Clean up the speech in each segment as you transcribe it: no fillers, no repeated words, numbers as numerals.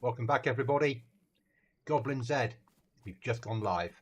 Welcome back, everybody. Goblin DayZ. We've just gone live.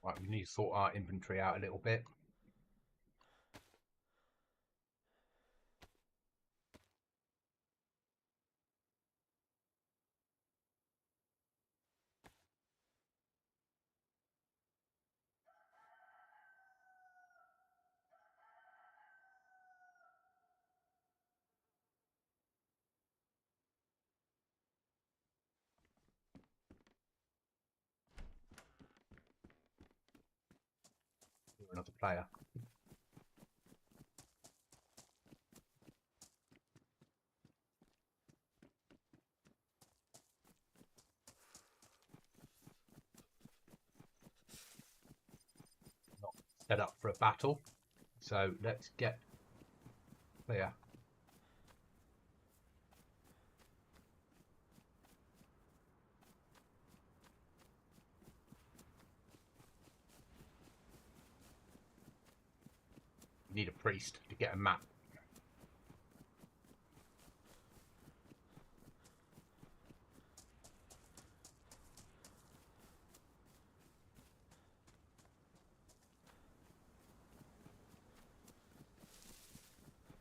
Right, we need to sort our inventory out a little bit. Another player. Not set up for a battle, so let's get clear. We need a priest to get a map.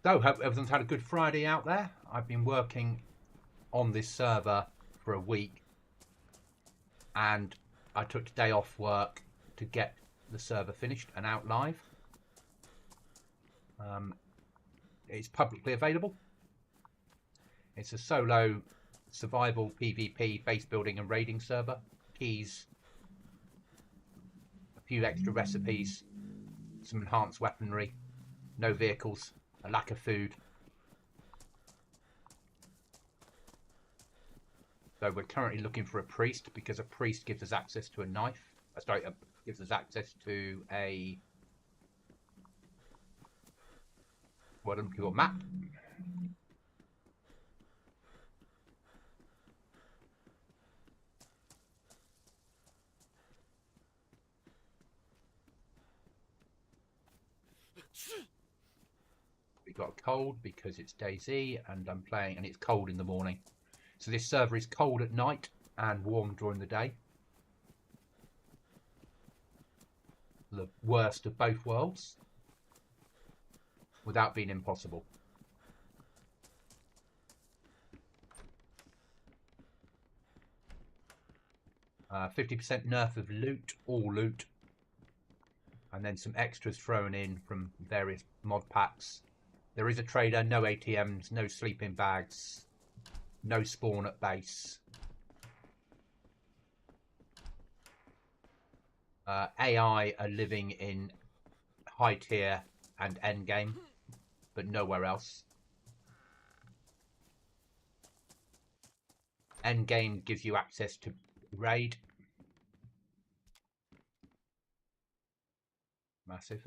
So, hope everyone's had a good Friday out there. I've been working on this server for a week, and I took today off work to get the server finished and out live. It's publicly available. It's a solo survival PvP base building and raiding server. Keys, a few extra recipes, some enhanced weaponry, no vehicles, a lack of food. So we're currently looking for a priest, because a priest gives us access to a knife. Gives us access to a map. We got cold because it's DayZ and I'm playing, and it's cold in the morning. So this server is cold at night and warm during the day. The worst of both worlds, without being impossible. Uh, 50% nerf of loot, all loot, and then some extras thrown in from various mod packs. There is a trader, no ATMs, no sleeping bags, no spawn at base. AI are living in high tier and end game, but nowhere else. End game gives you access to raid. Massive.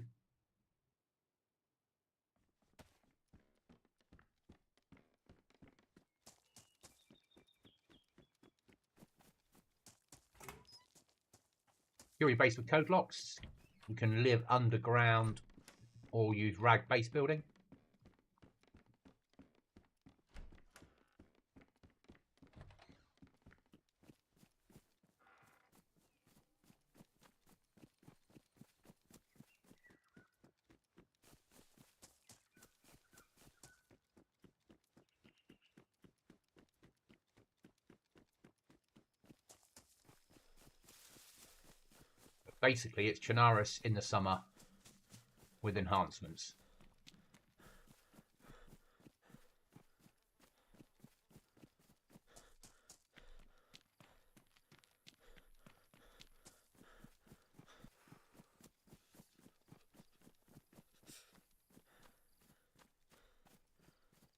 Fury base with code locks. You can live underground or use rag base building. Basically, it's Chernarus in the summer with enhancements.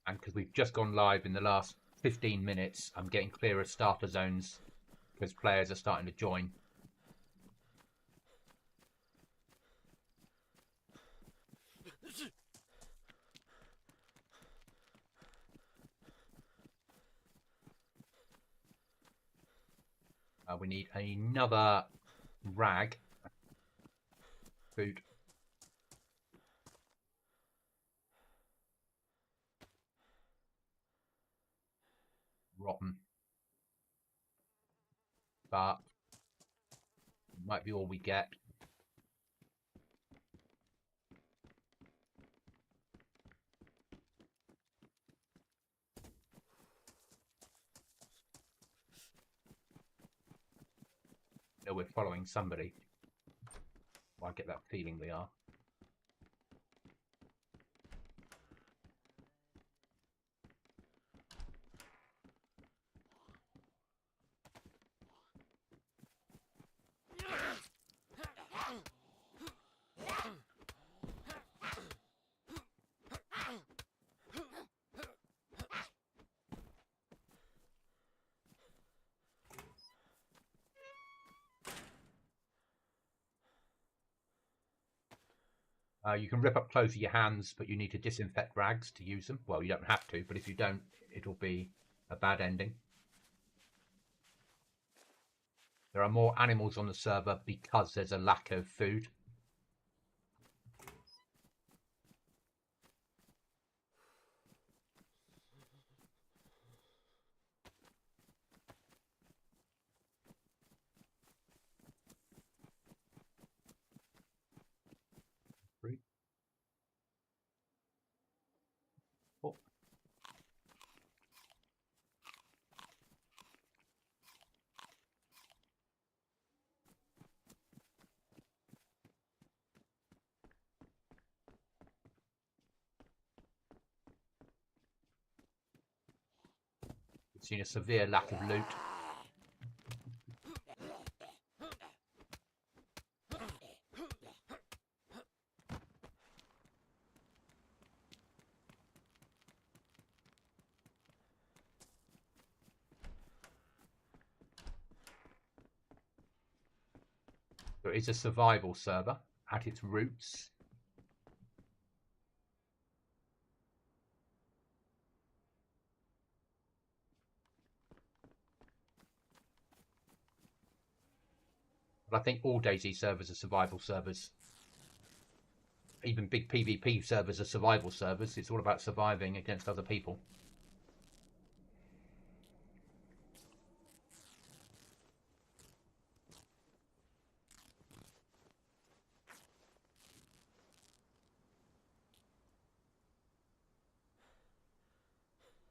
And because we've just gone live in the last 15 minutes, I'm getting clearer starter zones because players are starting to join. We need another rag. Food. Rotten. But it might be all we get. No, we're following somebody. Well, I get that feeling we are. You can rip up clothes with your hands, but you need to disinfect rags to use them. Well, you don't have to, but if you don't, it'll be a bad ending. There are more animals on the server because there's a lack of food. Three. Four. We've seen a severe lack of loot. So it is a survival server at its roots. But I think all DayZ servers are survival servers. Even big PvP servers are survival servers. It's all about surviving against other people.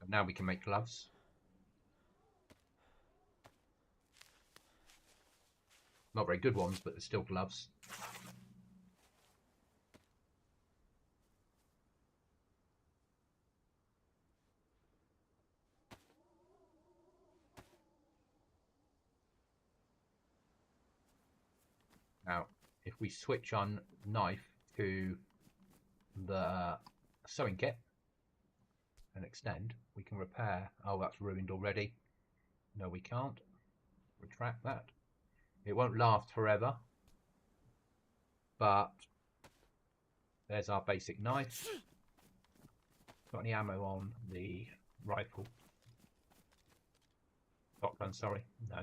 And now we can make gloves. Not very good ones, but they're still gloves. Now, if we switch on knife to the sewing kit and extend, we can repair. Oh, that's ruined already. No, we can't. Retract that. It won't last forever, but there's our basic knife. Got any ammo on the rifle? Shotgun, sorry. No.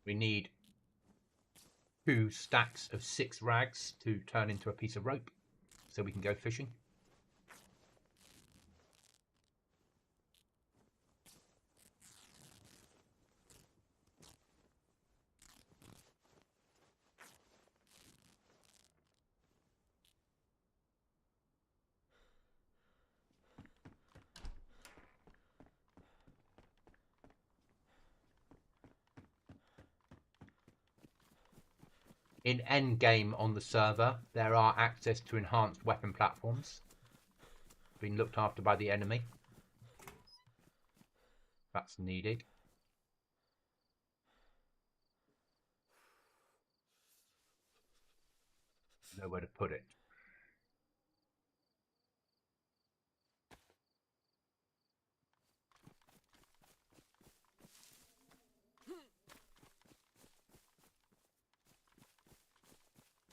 We need 2 stacks of 6 rags to turn into a piece of rope so we can go fishing. In endgame on the server, there are access to enhanced weapon platforms. being looked after by the enemy. That's needed. Nowhere to put it.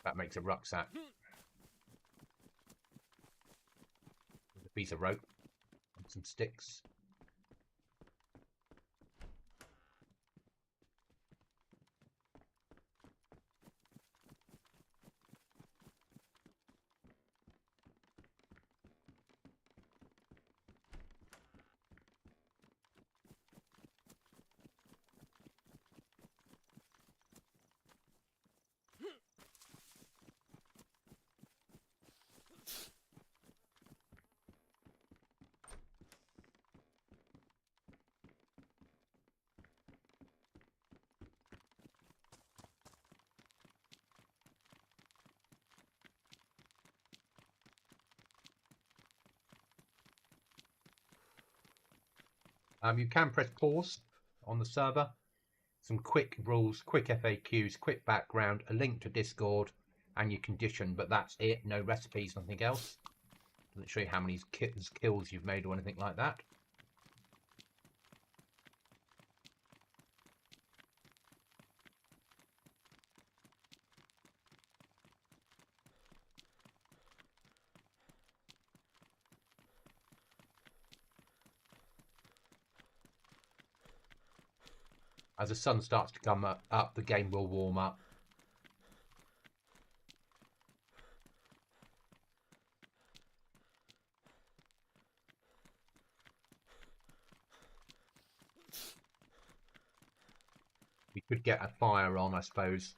That makes a rucksack. With a piece of rope and some sticks. You can press pause on the server. Some quick rules, quick FAQs, quick background, a link to Discord, and your condition, but that's it. No recipes, nothing else. Doesn't show you how many kills you've made or anything like that. As the sun starts to come up, the game will warm up. We could get a fire on, I suppose.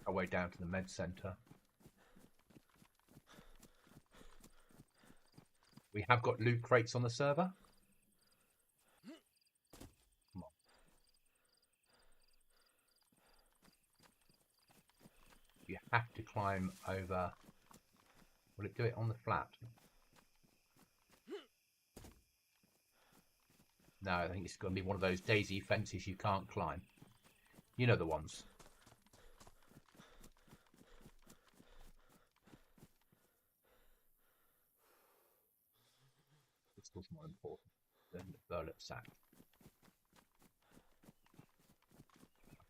Our way down to the med center. We have got loot crates on the server. Come on. You have to climb over. Will it do it on the flat? No, I think it's going to be one of those DayZ fences you can't climb. You know the ones. This was more important than the burlap sack.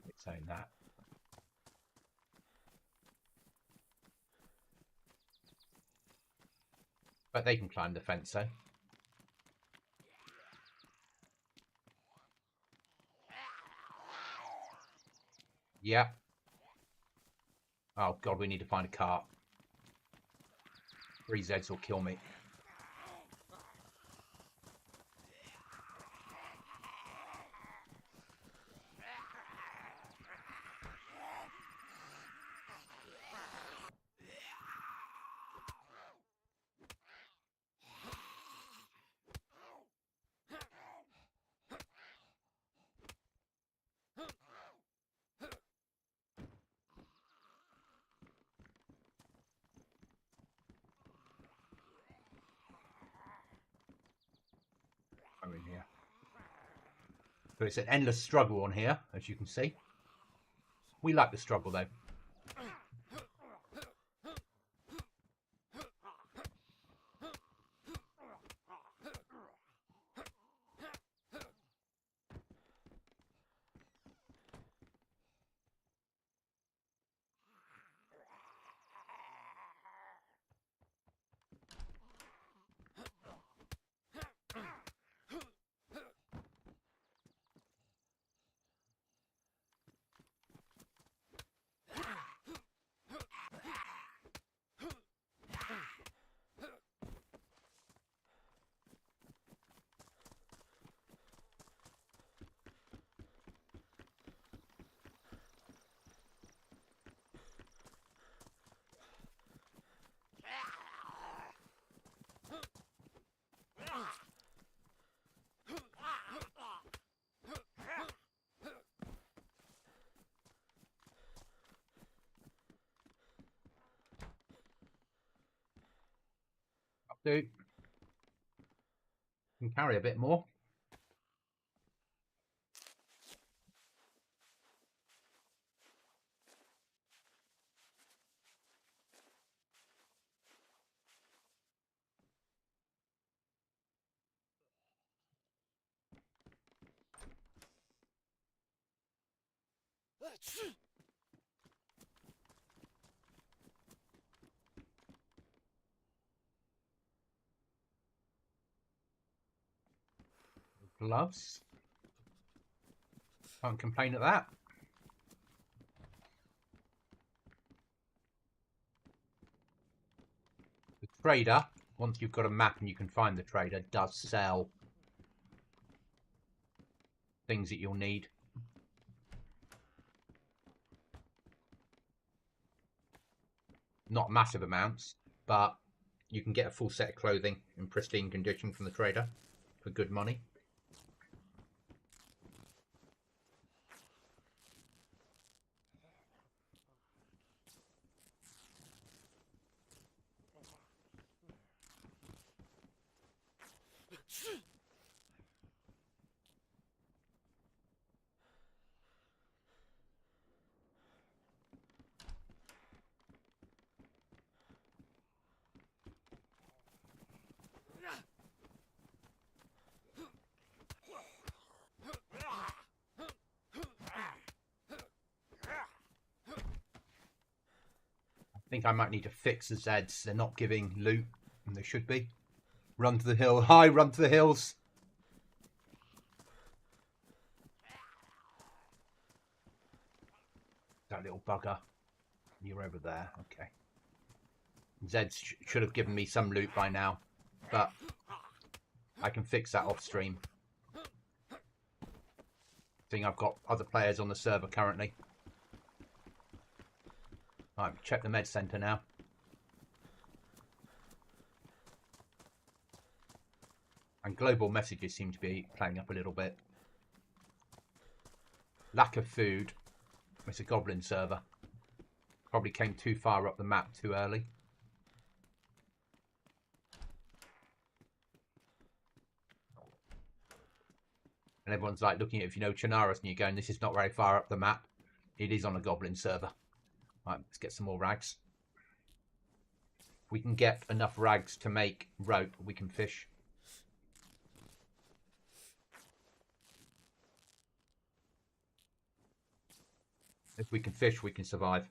It's saying that. But they can climb the fence, though. Yeah. Oh god, we need to find a cart. 3 Zeds will kill me. In here. So it's an endless struggle on here, as you can see. We like the struggle, though. do. Can carry a bit more. Gloves. Can't complain at that. The trader, once you've got a map and you can find the trader, does sell things that you'll need. Not massive amounts, but you can get a full set of clothing in pristine condition from the trader for good money. I think I might need to fix the Zeds. They're not giving loot, and they should be. Run to the hill. Hi, run to the hills. That little bugger. You're over there. Okay. Zeds should have given me some loot by now, but I can fix that off stream. I think I've got other players on the server currently. Right, check the med centre now. And global messages seem to be playing up a little bit. Lack of food. It's a Goblin server. Probably came too far up the map too early. And everyone's like looking at if you know Chernarus and you're going, this is not very far up the map. It is on a Goblin server. Right, let's get some more rags. If we can get enough rags to make rope, we can fish. If we can fish, we can survive.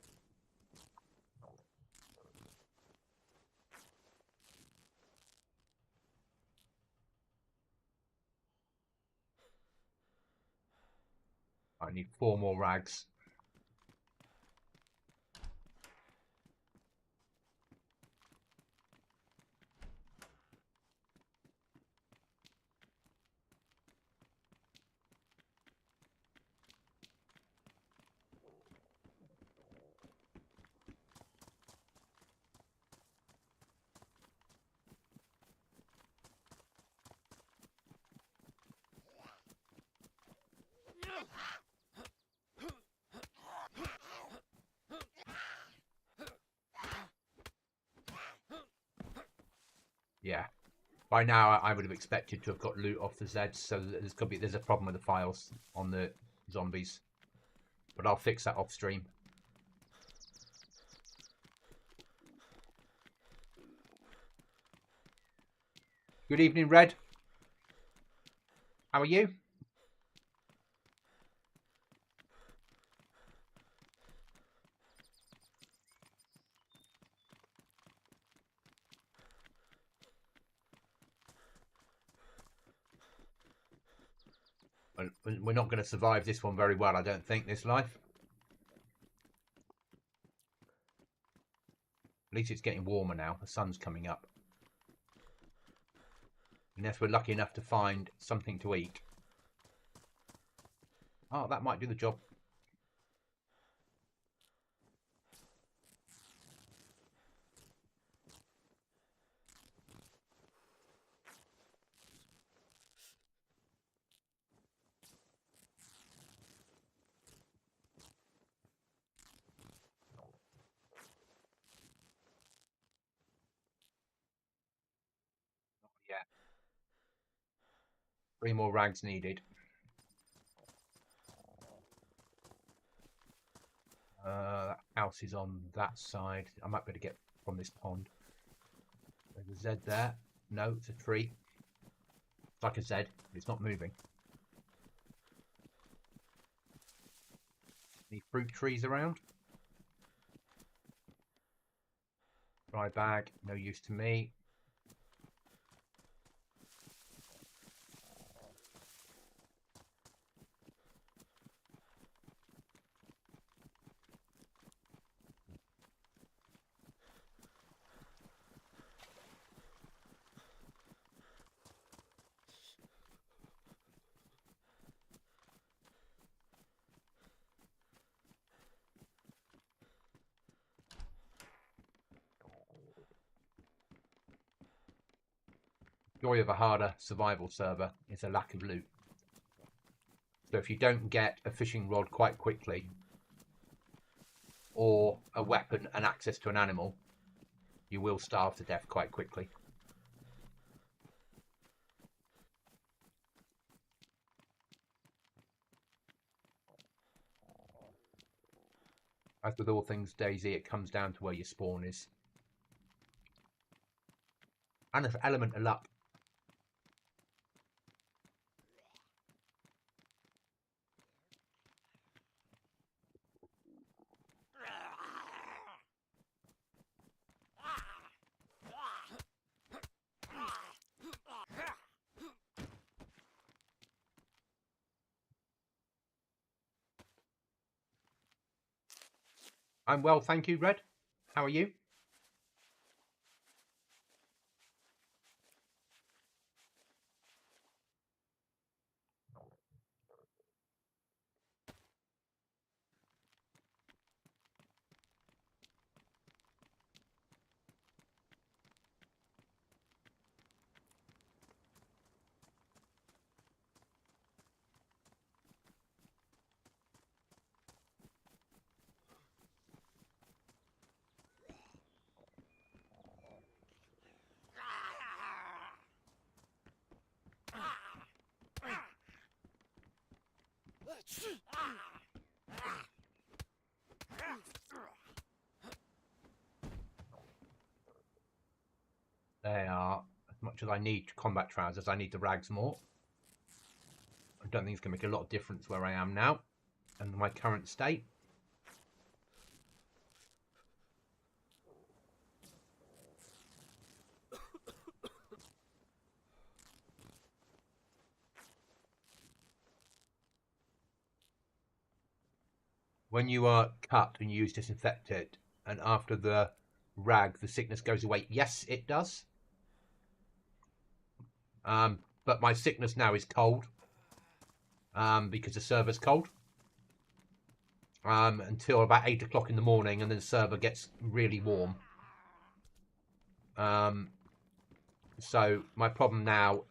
I need 4 more rags. Yeah. By now, I would have expected to have got loot off the Zeds, so there's a problem with the files on the zombies. But I'll fix that off stream. Good evening, Red. How are you? We're not going to survive this one very well, I don't think, this life. At least it's getting warmer now. The sun's coming up. Unless we're lucky enough to find something to eat. Oh, that might do the job. 3 more rags needed. That house is on that side. I might be able to get from this pond. There's a Z there. No, it's a tree. It's like a Z. It's not moving. Any fruit trees around? Dry bag, no use to me. Joy of a harder survival server is a lack of loot. So if you don't get a fishing rod quite quickly, or a weapon and access to an animal, you will starve to death quite quickly. As with all things DayZ, it comes down to where your spawn is. And an element of luck. I'm well, thank you, Red. How are you? They are, as much as I need combat trousers, I need the rags more. I don't think it's going to make a lot of difference where I am now and my current state. When you are cut and you use disinfectant, and after the rag, the sickness goes away. Yes, it does. But my sickness now is cold. Because the server's cold. Until about 8 o'clock in the morning, and then the server gets really warm. So my problem now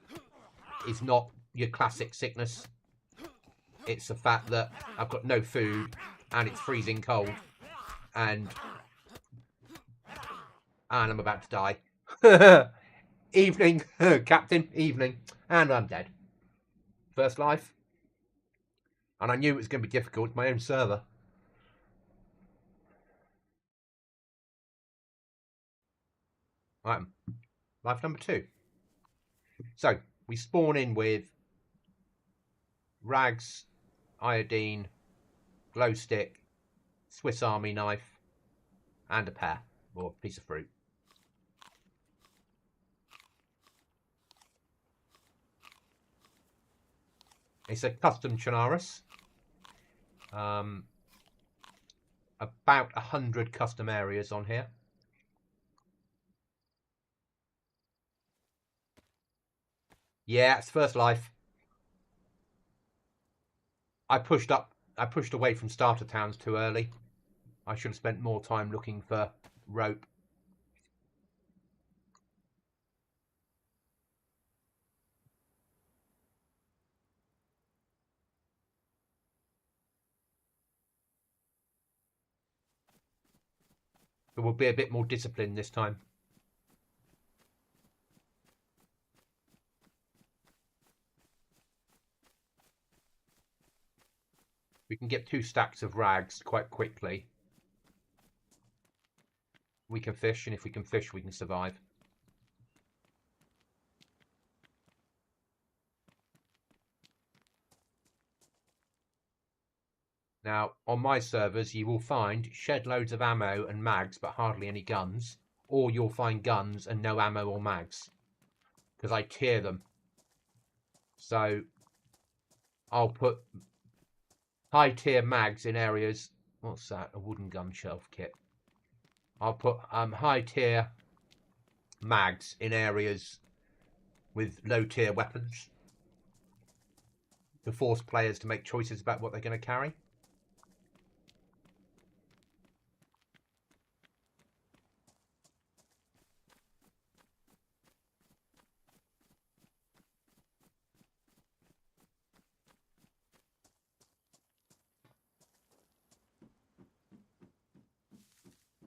is not your classic sickness. It's the fact that I've got no food and it's freezing cold, and I'm about to die. Evening, Captain, evening, and I'm dead. First life. And I knew it was going to be difficult. It's my own server. Right, life number 2. So we spawn in with rags, iodine, glow stick, Swiss Army knife, and a pear, or a piece of fruit. It's a custom Chernarus. About 100 custom areas on here. Yeah, it's first life. I pushed away from starter towns too early. I should have spent more time looking for rope. But we'll be a bit more disciplined this time. We can get 2 stacks of rags quite quickly. We can fish, and if we can fish, we can survive. Now, on my servers, you will find shed loads of ammo and mags, but hardly any guns. Or you'll find guns and no ammo or mags. Because I tier them. So, I'll put high tier mags in areas. What's that? A wooden gun shelf kit. I'll put high tier mags in areas with low tier weapons to force players to make choices about what they're going to carry.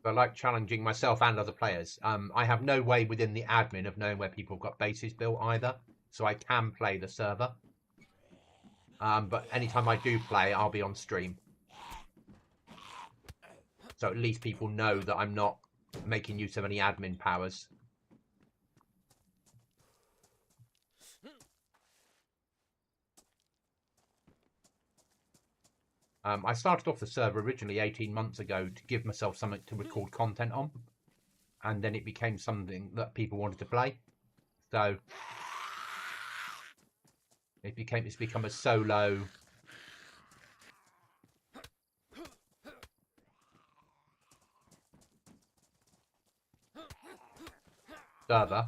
I like challenging myself and other players. I have no way within the admin of knowing where people have got bases built either, so I can play the server. But anytime I do play, I'll be on stream. So at least people know that I'm not making use of any admin powers. I started off the server originally 18 months ago to give myself something to record content on. And then it became something that people wanted to play. So it's become a solo server.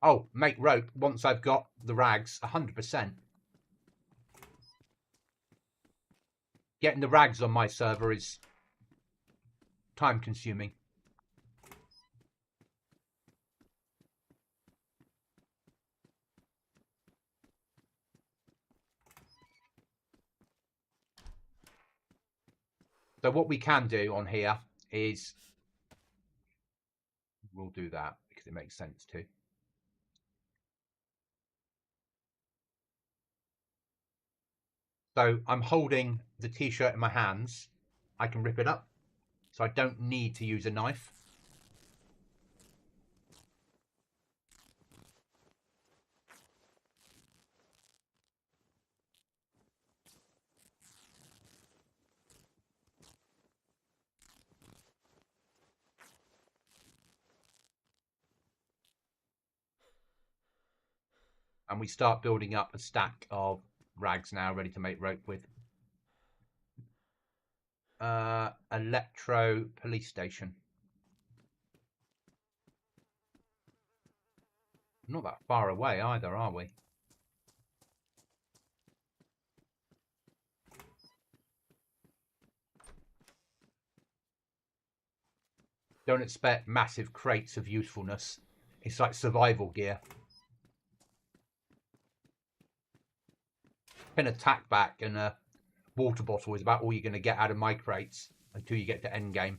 Oh, make rope once I've got the rags, 100%. Getting the rags on my server is time consuming. So what we can do on here is, we'll do that because it makes sense to. So I'm holding the t-shirt in my hands. I can rip it up. So I don't need to use a knife. And we start building up a stack of rags now, ready to make rope with. Electro police station. Not that far away either, are we? Don't expect massive crates of usefulness. It's like survival gear. An attack back and a water bottle is about all you're going to get out of my crates until you get to endgame.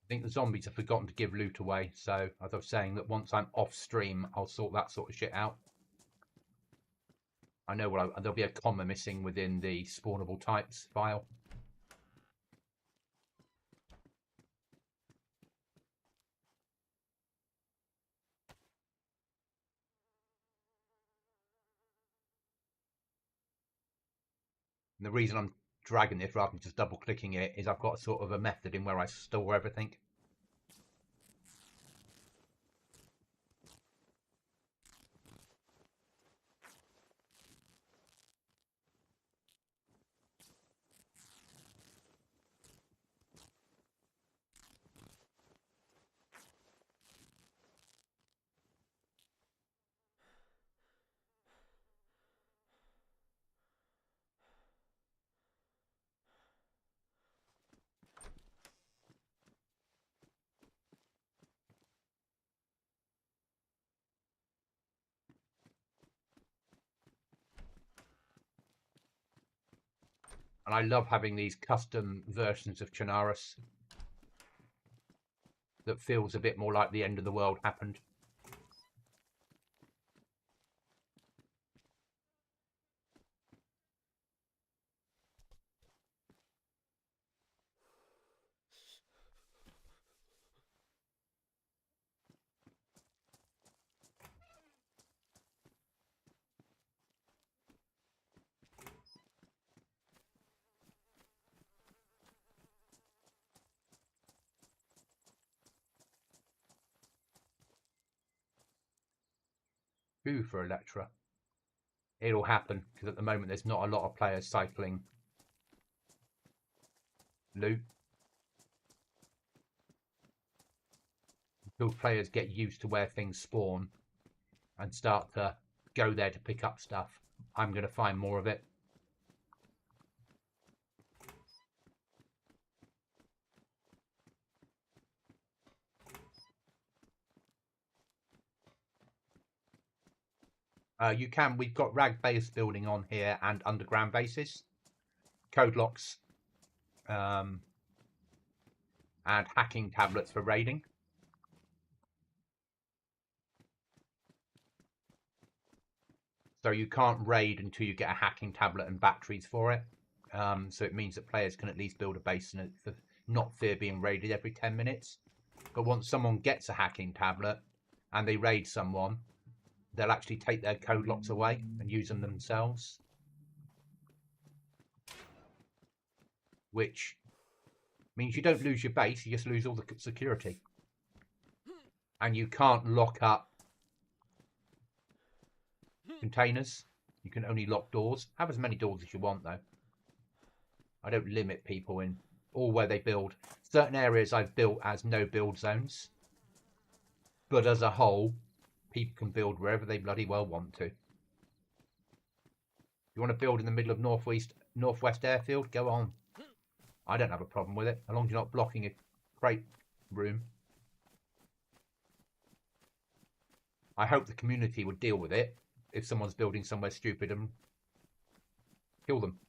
I think the zombies have forgotten to give loot away, so as I was saying, that once I'm off stream, I'll sort that sort of shit out. I know there'll be a comma missing within the spawnable types file. And the reason I'm dragging this rather than just double clicking it is I've got sort of a method in where I store everything. And I love having these custom versions of Chernarus that feels a bit more like the end of the world happened. Ooh, for Electra. It'll happen, because at the moment there's not a lot of players cycling loot. Until players get used to where things spawn and start to go there to pick up stuff, I'm going to find more of it. You can. We've got rag base building on here and underground bases, code locks, and hacking tablets for raiding. So you can't raid until you get a hacking tablet and batteries for it. So it means that players can at least build a base and not fear being raided every 10 minutes. But once someone gets a hacking tablet and they raid someone, they'll actually take their code locks away and use them themselves. Which means you don't lose your base, you just lose all the security. And you can't lock up containers. You can only lock doors. Have as many doors as you want, though. I don't limit people in or where they build. Certain areas I've built as no build zones. But as a whole, people can build wherever they bloody well want to. You want to build in the middle of Northwest Airfield? Go on. I don't have a problem with it, as long as you're not blocking a crate room. I hope the community would deal with it if someone's building somewhere stupid and kill them.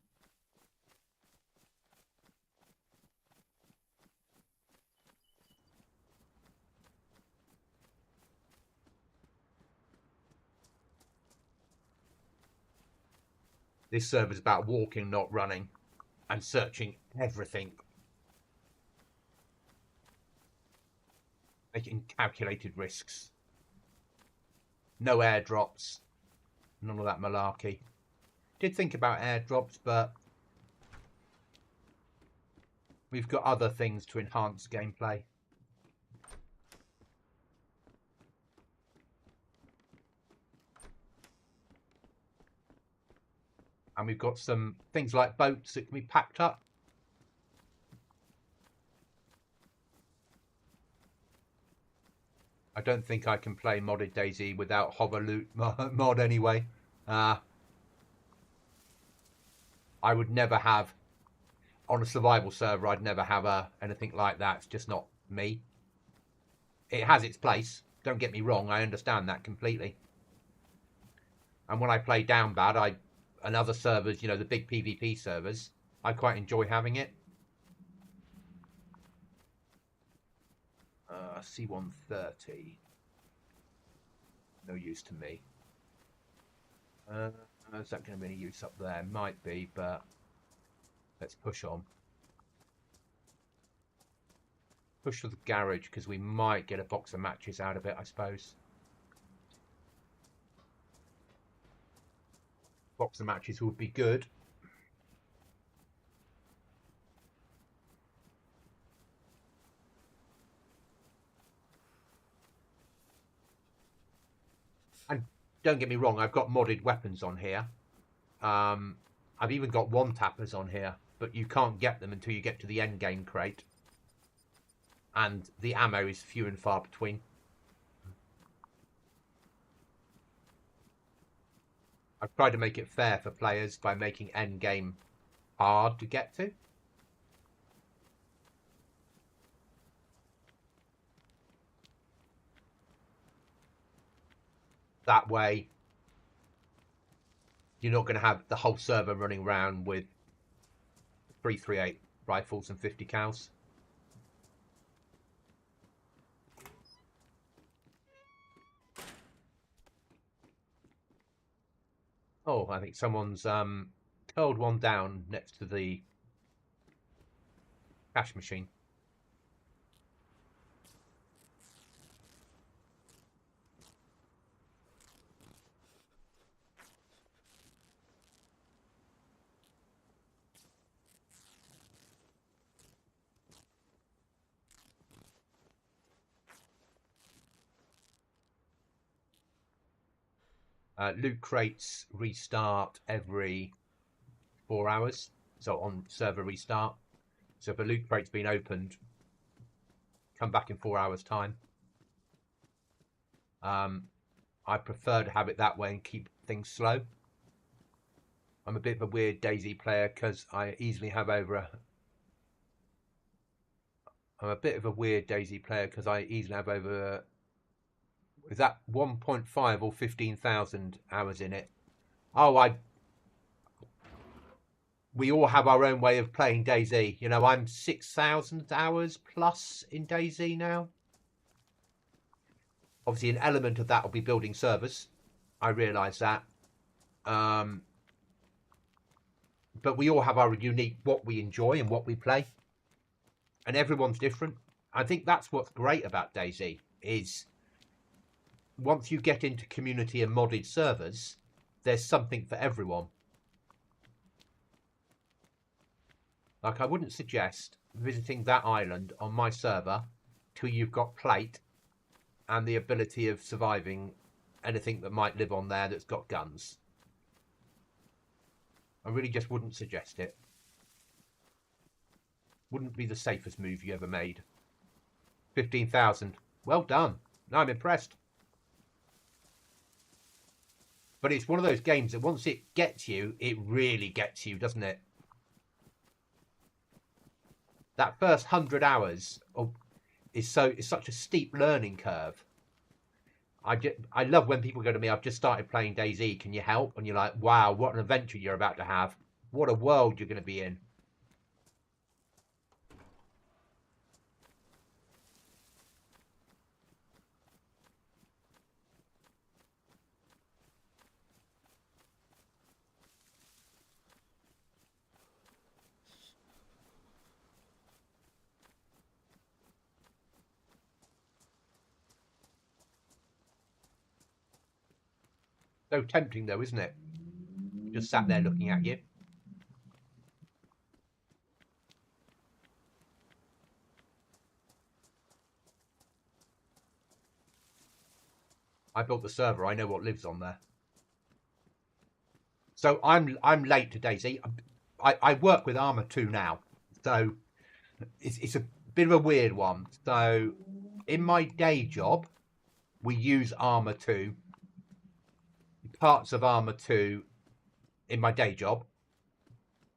This server's about walking, not running, and searching everything. Making calculated risks. No airdrops. None of that malarkey. Did think about airdrops, but we've got other things to enhance gameplay. And we've got some things like boats that can be packed up. I don't think I can play modded DayZ without hover loot mod anyway. I would never have, on a survival server, I'd never have anything like that. It's just not me. It has its place. Don't get me wrong. I understand that completely. And when I play down bad, and other servers, you know, the big PvP servers, I quite enjoy having it. C-130. No use to me. Is that going to be any use up there? Might be, but let's push on. Push to the garage, because we might get a box of matches out of it, I suppose. Box of matches would be good. And don't get me wrong, I've got modded weapons on here. I've even got one-tappers on here, but you can't get them until you get to the end game crate. And the ammo is few and far between. I've tried to make it fair for players by making end game hard to get to. That way, you're not going to have the whole server running around with 338 rifles and 50 cows. Oh, I think someone's curled one down next to the cash machine. Loot crates restart every 4 hours, so on server restart. So if a loot crate's been opened, come back in 4 hours time. I prefer to have it that way and keep things slow. I'm a bit of a weird DayZ player because I easily have over is that 1.5 or 15,000 hours in it? Oh, we all have our own way of playing DayZ. You know, I'm 6,000 hours plus in DayZ now. Obviously, an element of that will be building servers. I realise that. But we all have our unique, what we enjoy and what we play. And everyone's different. I think that's what's great about DayZ is once you get into community and modded servers, there's something for everyone. Like, I wouldn't suggest visiting that island on my server till you've got plate and the ability of surviving anything that might live on there that's got guns. I really just wouldn't suggest it. Wouldn't be the safest move you ever made. 15,000. Well done. No, I'm impressed. But it's one of those games that once it gets you, it really gets you, doesn't it? That first 100 hours is such a steep learning curve. I love when people go to me, I've just started playing DayZ, can you help? And you're like, wow, what an adventure you're about to have. What a world you're going to be in. So tempting though, isn't it? Just sat there looking at you. I built the server. I know what lives on there. So I'm late to DayZ. I work with Armour 2 now, so it's a bit of a weird one. So in my day job, we use Armour 2, parts of Armour 2 in my day job,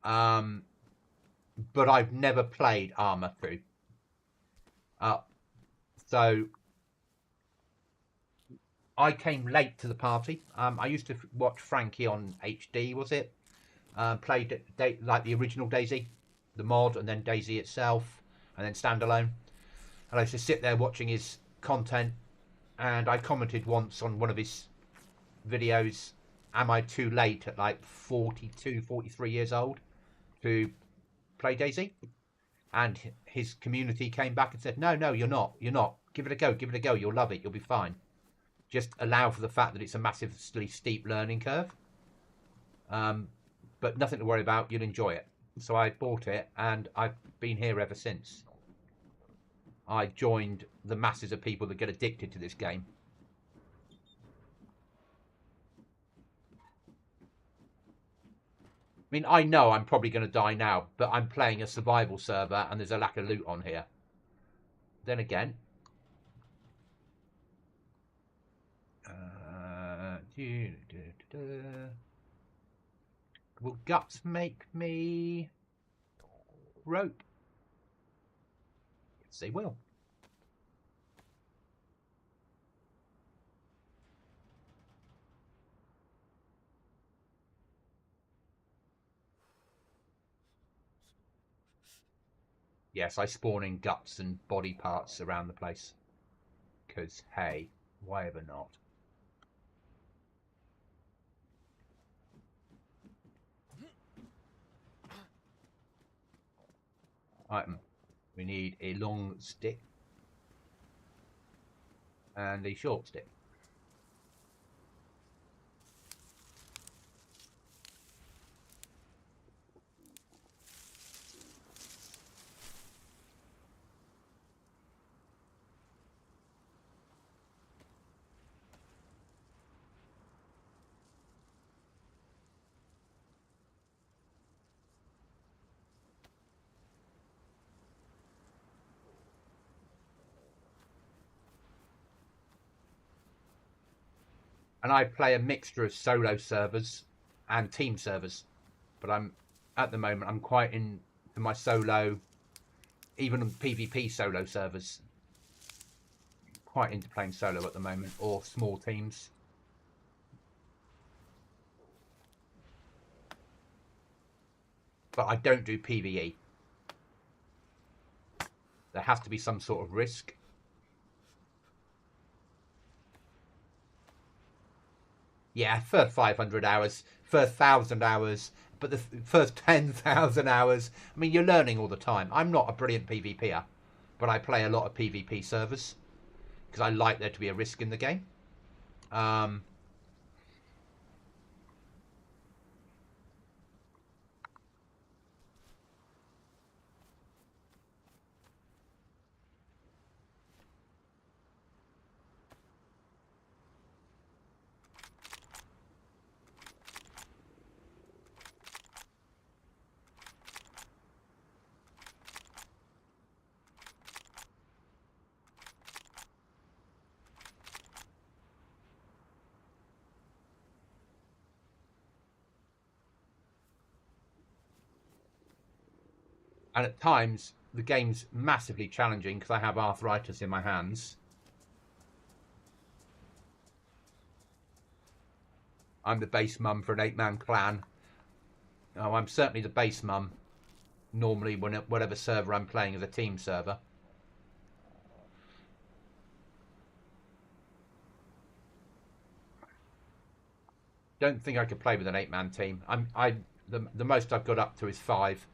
but I've never played Armour 2. So I came late to the party. I used to watch Frankie on HD, was it? Played like the original DayZ, the mod, and then DayZ itself, and then standalone. And I used to sit there watching his content, and I commented once on one of his videos, am I too late at like 42, 43 years old to play DayZ? And his community came back and said, no, you're not. You're not. Give it a go. You'll love it. You'll be fine. Just allow for the fact that it's a massively steep learning curve. But nothing to worry about. You'll enjoy it. So I bought it, and I've been here ever since. I joined the masses of people that get addicted to this game. mean, I know I'm probably going to die now, but I'm playing a survival server and there's a lack of loot on here. Then again, will guts make me rope? Yes, they will. Yes, I spawn in guts and body parts around the place. Because, hey, why ever not? Item. We need a long stick. And a short stick. And I play a mixture of solo servers and team servers. But at the moment, I'm quite into my solo, even on PvP solo servers. Quite into playing solo at the moment, or small teams. But I don't do PvE. There has to be some sort of risk. Yeah, first 500 hours, first 1,000 hours, but the first 10,000 hours, I mean, you're learning all the time. I'm not a brilliant PvPer, but I play a lot of PvP servers because I like there to be a risk in the game. And at times, the game's massively challenging because I have arthritis in my hands. I'm the base mum for an 8-man clan. Oh, I'm certainly the base mum. Normally, whatever server I'm playing is a team server. Don't think I could play with an 8-man team. The most I've got up to is 5.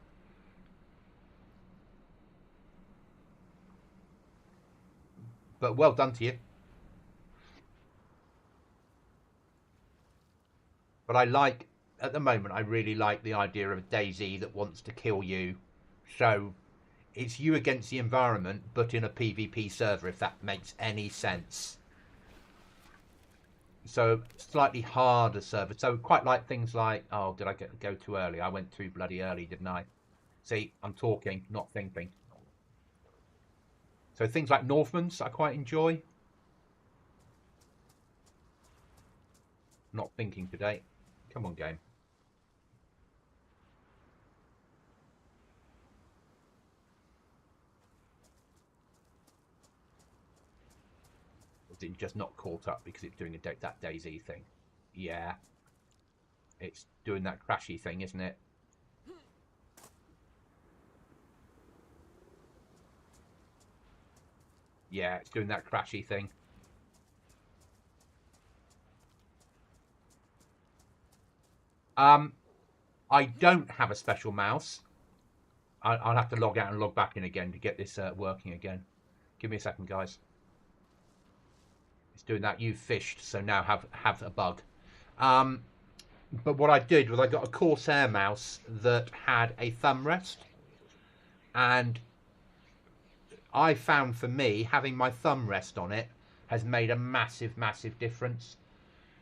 But well done to you. But at the moment, I really like the idea of a DayZ that wants to kill you. So it's you against the environment, but in a PvP server, if that makes any sense. So slightly harder server. So quite like things like, oh, did I go too early? I went too bloody early, didn't I? See, I'm talking, not thinking. So things like Northman's I quite enjoy. Not thinking today. Come on, game. Is it just not caught up because it's doing that DayZ thing? Yeah. It's doing that crashy thing, isn't it? Yeah, it's doing that crashy thing. I don't have a special mouse. I'll have to log out and log back in again to get this working again. Give me a second, guys. It's doing that. You've fished, so now have a bug. But what I did was I got a Corsair mouse that had a thumb rest, and I found for me having my thumb rest on it has made a massive difference.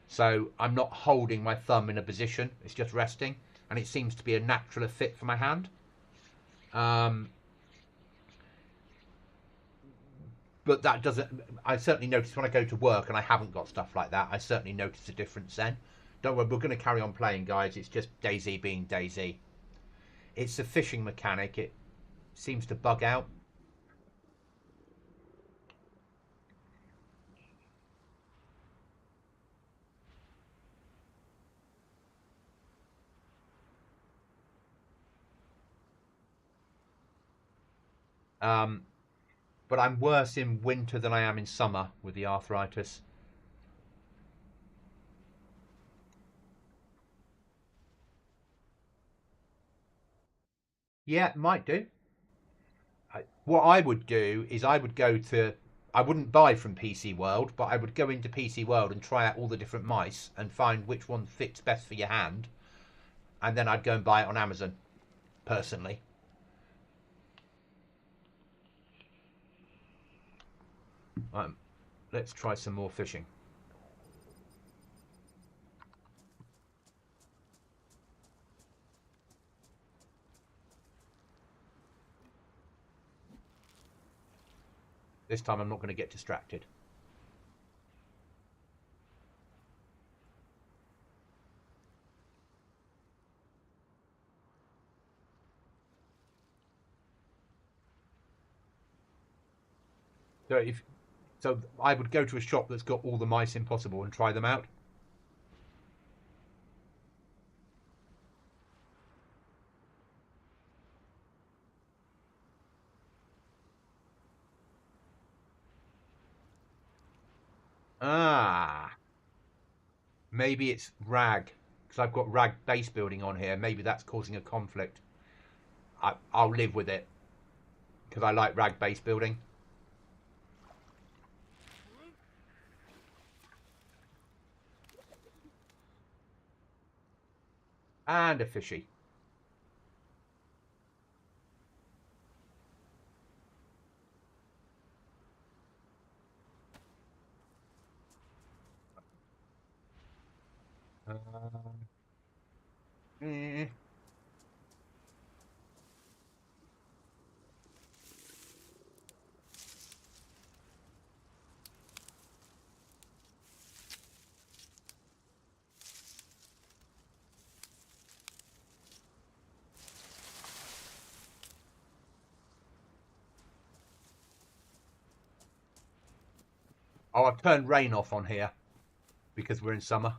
So I'm not holding my thumb in a position, it's just resting. and it seems to be a natural fit for my hand. But that doesn't... I certainly notice when I go to work and I haven't got stuff like that, I certainly notice a difference then. Don't worry, we're going to carry on playing, guys. It's just DayZ being DayZ. It's the fishing mechanic. It seems to bug out. But I'm worse in winter than I am in summer with the arthritis. Yeah, might do. What I would do is I would go to... I wouldn't buy from PC World, but I would go into PC World and try out all the different mice and find which one fits best for your hand. And then I'd go and buy it on Amazon, personally. Let's try some more fishing. This time I'm not going to get distracted. So I would go to a shop that's got all the mice in possible and try them out. Ah, maybe it's rag, because I've got rag base building on here. Maybe that's causing a conflict. I'll live with it, because I like rag base building. And a fishy. Eh. Oh, I've turned rain off on here because we're in summer.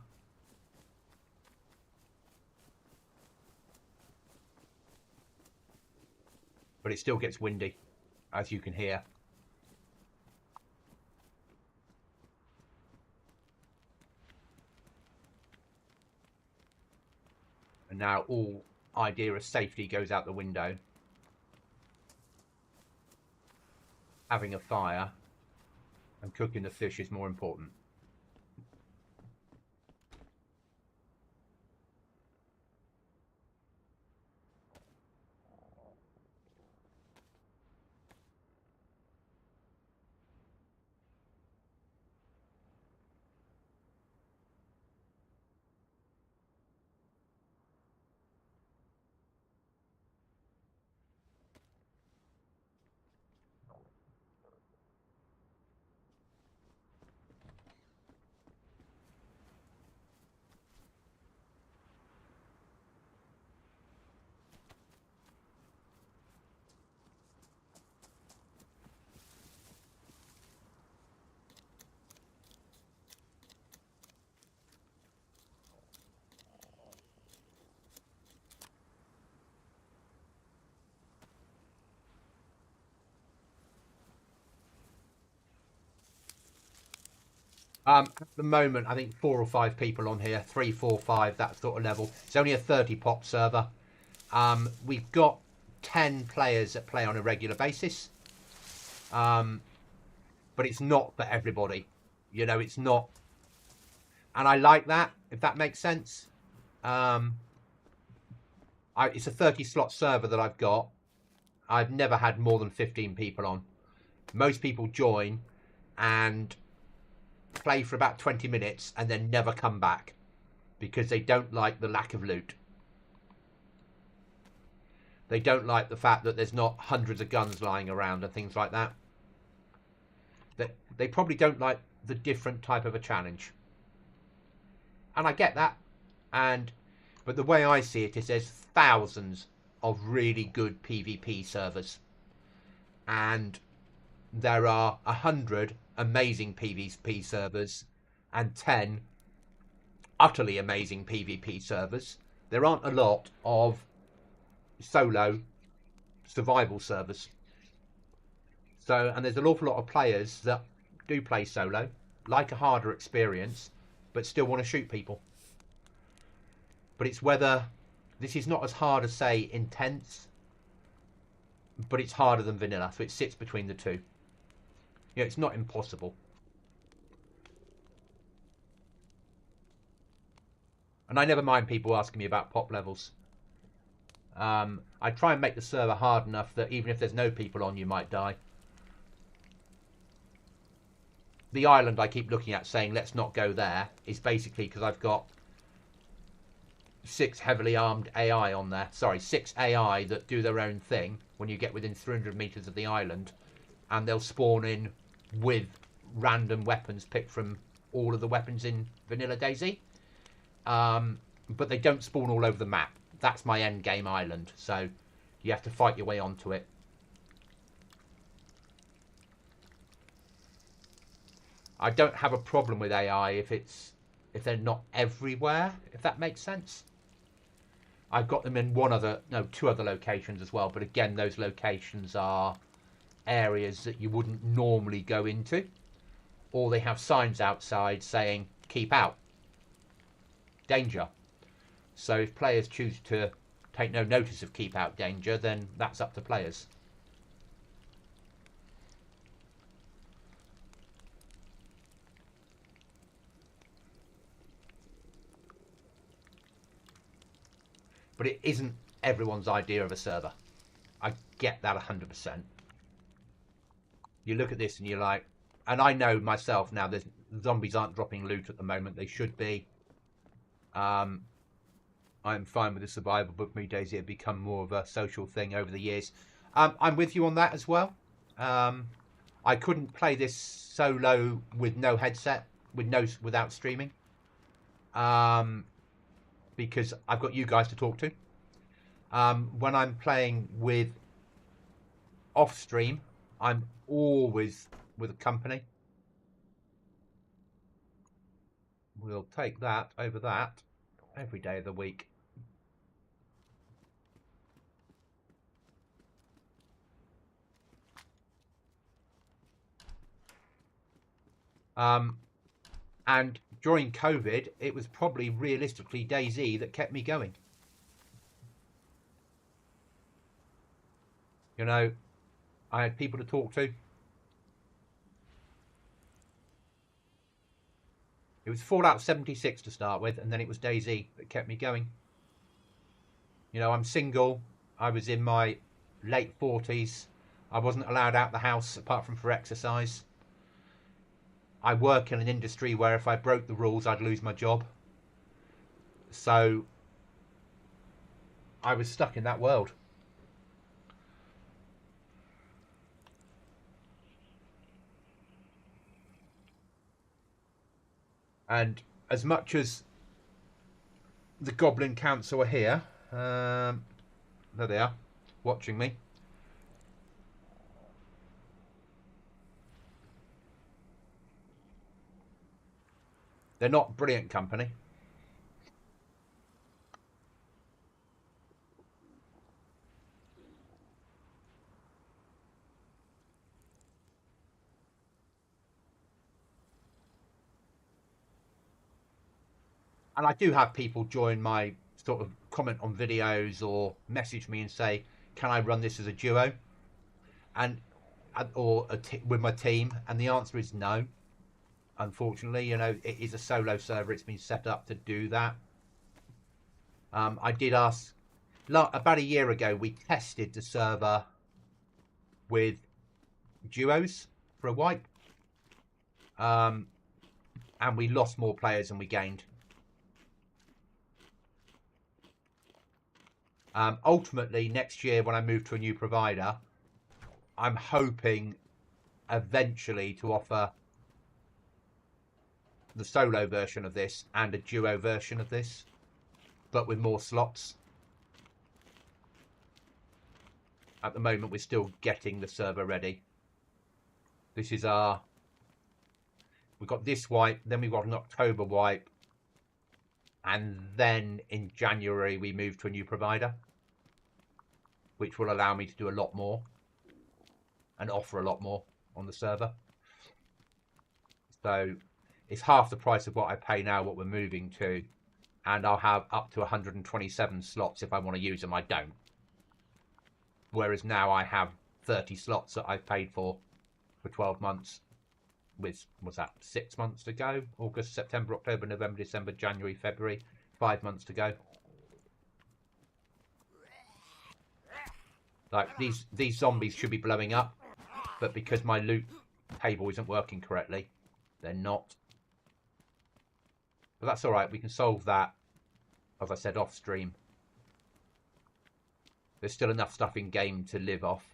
But it still gets windy, as you can hear. And now all idea of safety goes out the window. Having a fire and cooking the fish is more important. At the moment, I think 4 or 5 people on here. 3, 4, 5, that sort of level. It's only a 30 pop server. We've got 10 players that play on a regular basis. But it's not for everybody. You know, it's not. And I like that, if that makes sense. It's a 30 slot server that I've got. I've never had more than 15 people on. Most people join and play for about 20 minutes and then never come back because they don't like the lack of loot. They don't like the fact that there's not hundreds of guns lying around and things like that. They probably don't like the different type of a challenge. And I get that. But the way I see it is there's thousands of really good PvP servers. And there are 100 amazing PvP servers and 10 utterly amazing PvP servers. There aren't a lot of solo survival servers. And there's an awful lot of players that do play solo, like a harder experience, but still want to shoot people. But it's whether this is not as hard as, say, intense, but it's harder than vanilla, so it sits between the two. You know, it's not impossible. And I never mind people asking me about pop levels. I try and make the server hard enough that even if there's no people on, you might die. The island I keep looking at saying let's not go there is basically because I've got 6 heavily armed AI on there. Sorry, 6 AI that do their own thing when you get within 300 meters of the island, and they'll spawn in with random weapons picked from all of the weapons in Vanilla DayZ. But they don't spawn all over the map. That's my end game island, so you have to fight your way onto it. I don't have a problem with AI if they're not everywhere, if that makes sense. I've got them in 2 other locations as well, but again, those locations are areas that you wouldn't normally go into, or they have signs outside saying keep out, danger. So if players choose to take no notice of keep out, danger, then that's up to players. But it isn't everyone's idea of a server. I get that 100%. You look at this and you're like, and I know myself now, zombies aren't dropping loot at the moment. They should be. I'm fine with the survival, but me DayZ have become more of a social thing over the years. I'm with you on that as well. I couldn't play this solo with no headset, without streaming. Because I've got you guys to talk to. When I'm playing with off stream, I'm always with a company. We'll take that over that every day of the week. And during COVID, it was probably realistically DayZ that kept me going. You know, I had people to talk to. It was Fallout 76 to start with, and then it was DayZ that kept me going. You know, I'm single. I was in my late 40s. I wasn't allowed out the house apart from for exercise. I work in an industry where if I broke the rules, I'd lose my job. So I was stuck in that world. And as much as the Goblin Council are here, there they are, watching me. They're not brilliant company. And I do have people join my sort of comment on videos or message me and say, can I run this as a duo? With my team? And the answer is no. Unfortunately, you know, it is a solo server. It's been set up to do that. I did ask, about a year ago, we tested the server with duos for a wipe. And we lost more players than we gained. Ultimately, next year when I move to a new provider, I'm hoping eventually to offer the solo version of this and a duo version of this, but with more slots. At the moment, we're still getting the server ready. This is we've got this wipe, then we've got an October wipe, and then in January we move to a new provider, which will allow me to do a lot more and offer a lot more on the server. So it's half the price of what I pay now, what we're moving to, and I'll have up to 127 slots. If I want to use them, I don't. Whereas now I have 30 slots that I've paid for 12 months. With, what's that, 6 months to go? August, September, October, November, December, January, February. 5 months to go. Like, these zombies should be blowing up, but because my loot table isn't working correctly, they're not. But that's alright, we can solve that, as I said, off stream. There's still enough stuff in game to live off.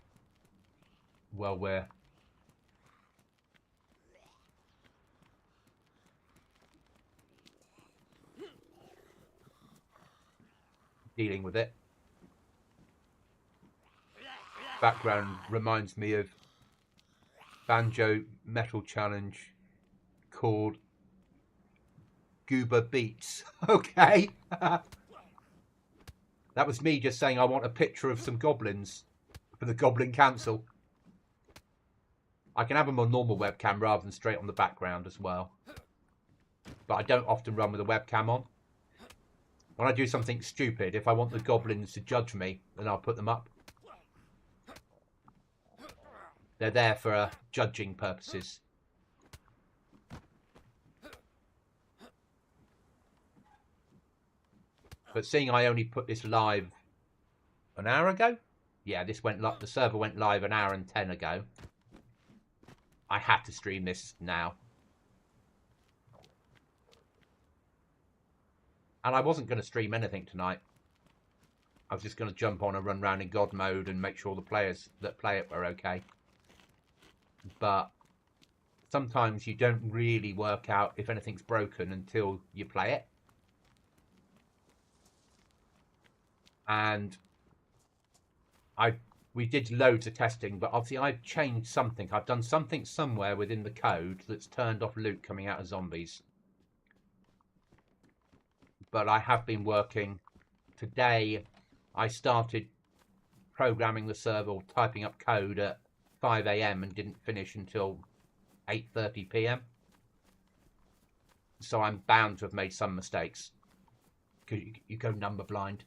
Well, we're dealing with it. Background reminds me of banjo metal challenge called Goober Beats. Okay. That was me just saying I want a picture of some goblins for the Goblin Council. I can have them on normal webcam rather than straight on the background as well. But I don't often run with a webcam on. When I do something stupid, if I want the goblins to judge me, then I'll put them up. They're there for judging purposes. But seeing I only put this live an hour ago? Yeah, this went the server went live an hour and 10 ago. I had to stream this now. And I wasn't going to stream anything tonight. I was just going to jump on and run around in God mode and make sure the players that play it were okay. But sometimes you don't really work out if anything's broken until you play it. And we did loads of testing, but obviously I've changed something. I've done something somewhere within the code that's turned off loot coming out of zombies. But I have been working. Today I started programming the server or typing up code at 5 AM and didn't finish until 8:30 PM. So I'm bound to have made some mistakes. Because you go number blind.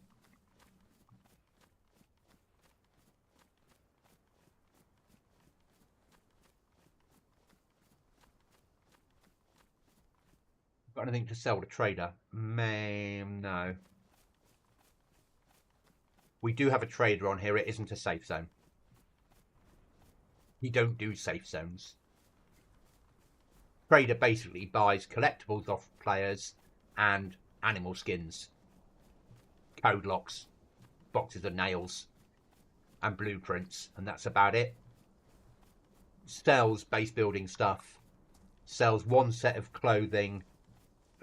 Got anything to sell to trader? No. We do have a trader on here. It isn't a safe zone. We don't do safe zones. Trader basically buys collectibles off players and animal skins, code locks, boxes of nails, and blueprints, and that's about it. Sells base building stuff. Sells one set of clothing,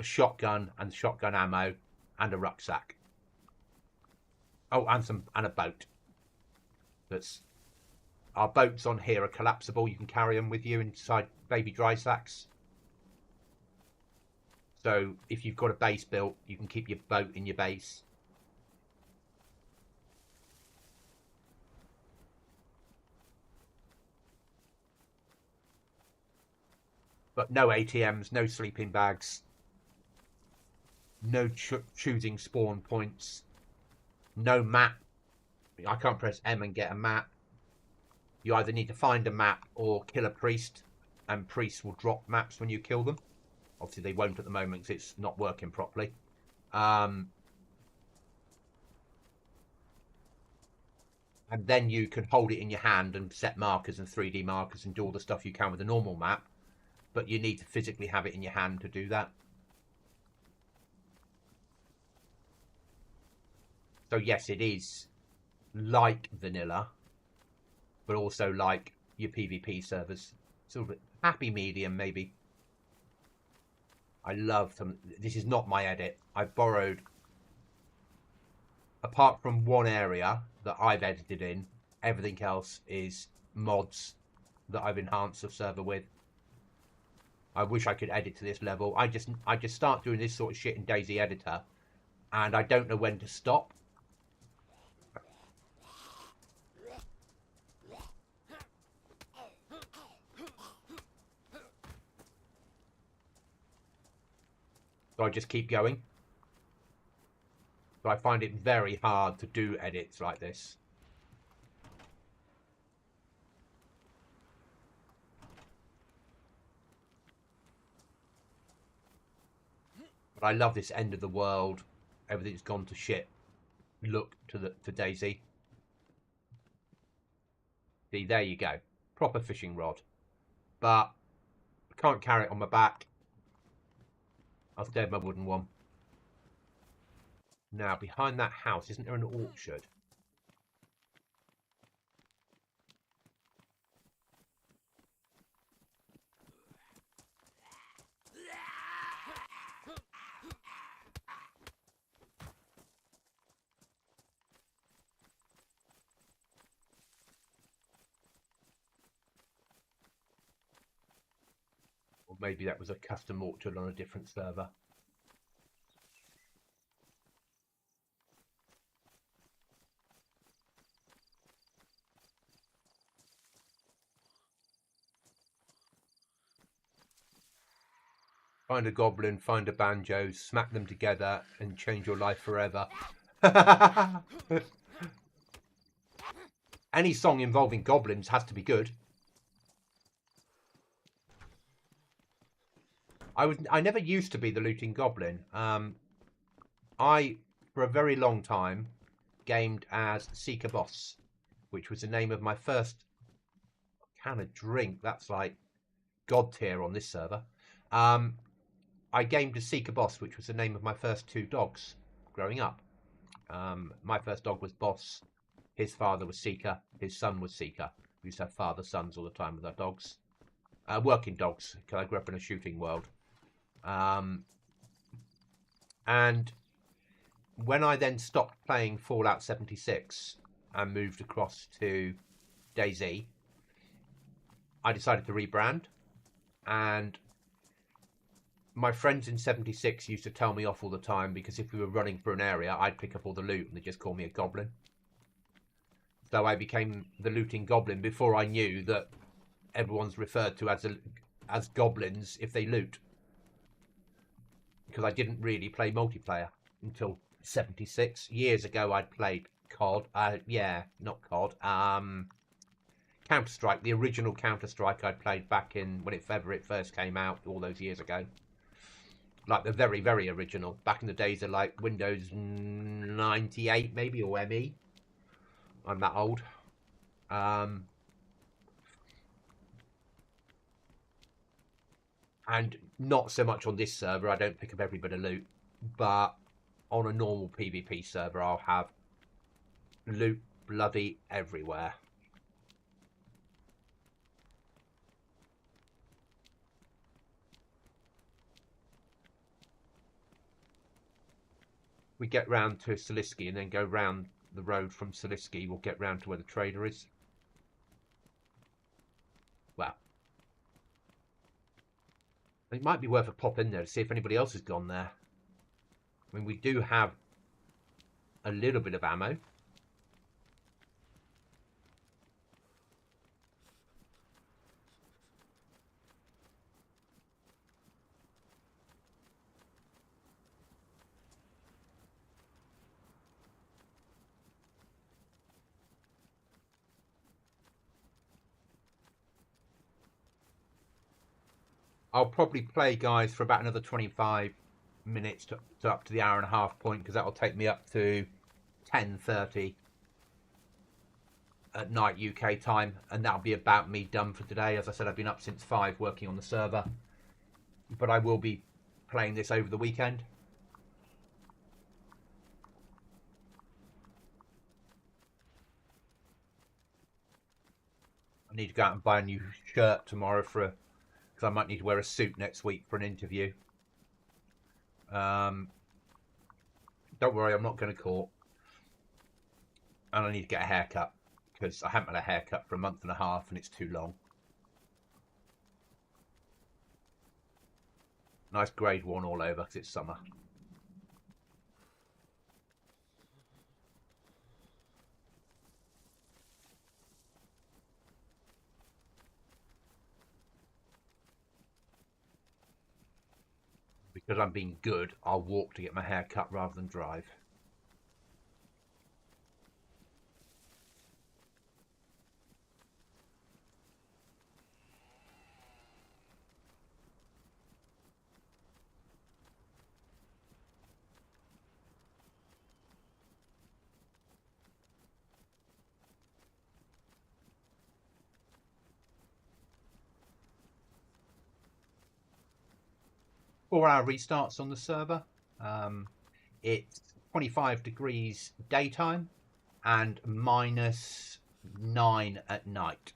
a shotgun and shotgun ammo, and a rucksack. Oh, and a boat. Our boats on here are collapsible. You can carry them with you inside baby dry sacks. So if you've got a base built, you can keep your boat in your base. But no ATMs, no sleeping bags. No choosing spawn points. No map. I can't press M and get a map. You either need to find a map or kill a priest, and priests will drop maps when you kill them. Obviously they won't at the moment because it's not working properly. And then you can hold it in your hand and set markers and 3D markers and do all the stuff you can with a normal map. But you need to physically have it in your hand to do that. So yes, it is like vanilla, but also like your PvP servers. Sort of a happy medium, maybe. I love some. This is not my edit. I borrowed, apart from one area that I've edited in, everything else is mods that I've enhanced the server with. I wish I could edit to this level. I just start doing this sort of shit in DayZ Editor, and I don't know when to stop. So I just keep going. But I find it very hard to do edits like this. But I love this end of the world. Everything's gone to shit. Look to DayZ. See, there you go. Proper fishing rod. But I can't carry it on my back. I'll stay with my wooden one. Now, behind that house, isn't there an orchard? Or maybe that was a custom orchard on a different server. Find a goblin, find a banjo, smack them together, and change your life forever. Any song involving goblins has to be good. I never used to be the looting goblin. I, for a very long time, gamed as Seeker Boss, which was the name of my first can of drink. That's like god tier on this server. I gamed as Seeker Boss, which was the name of my first two dogs growing up. My first dog was Boss. His father was Seeker. His son was Seeker. We used to have father-sons all the time with our dogs. Working dogs, because I grew up in a shooting world. And when I then stopped playing Fallout 76 and moved across to DayZ, I decided to rebrand. And my friends in 76 used to tell me off all the time because if we were running for an area, I'd pick up all the loot and they'd just call me a goblin. So I became the looting goblin before I knew that everyone's referred to as goblins if they loot. Because I didn't really play multiplayer until 76. Years ago I'd played COD. Yeah, not COD. Counter-Strike, the original Counter-Strike I'd played back in when it first came out all those years ago. Like the very, very original. Back in the days of like Windows 98 maybe, or ME. I'm that old. And not so much on this server. I don't pick up every bit of loot. But on a normal PvP server, I'll have loot bloody everywhere. We get round to Salisky and then go round the road from Salisky. We'll get round to where the trader is. Well, it might be worth a pop in there to see if anybody else has gone there. I mean, we do have a little bit of ammo. I'll probably play, guys, for about another 25 minutes to up to the hour and a half point, because that'll take me up to 10:30 at night UK time, and that'll be about me done for today. As I said, I've been up since 5 working on the server, but I will be playing this over the weekend. I need to go out and buy a new shirt tomorrow because I might need to wear a suit next week for an interview. Don't worry, I'm not going to court. And I need to get a haircut because I haven't had a haircut for a month and a half and it's too long. Nice grade 1 all over because it's summer. Because I'm being good, I'll walk to get my hair cut rather than drive. Four-hour restarts on the server. It's 25 degrees daytime and -9 at night.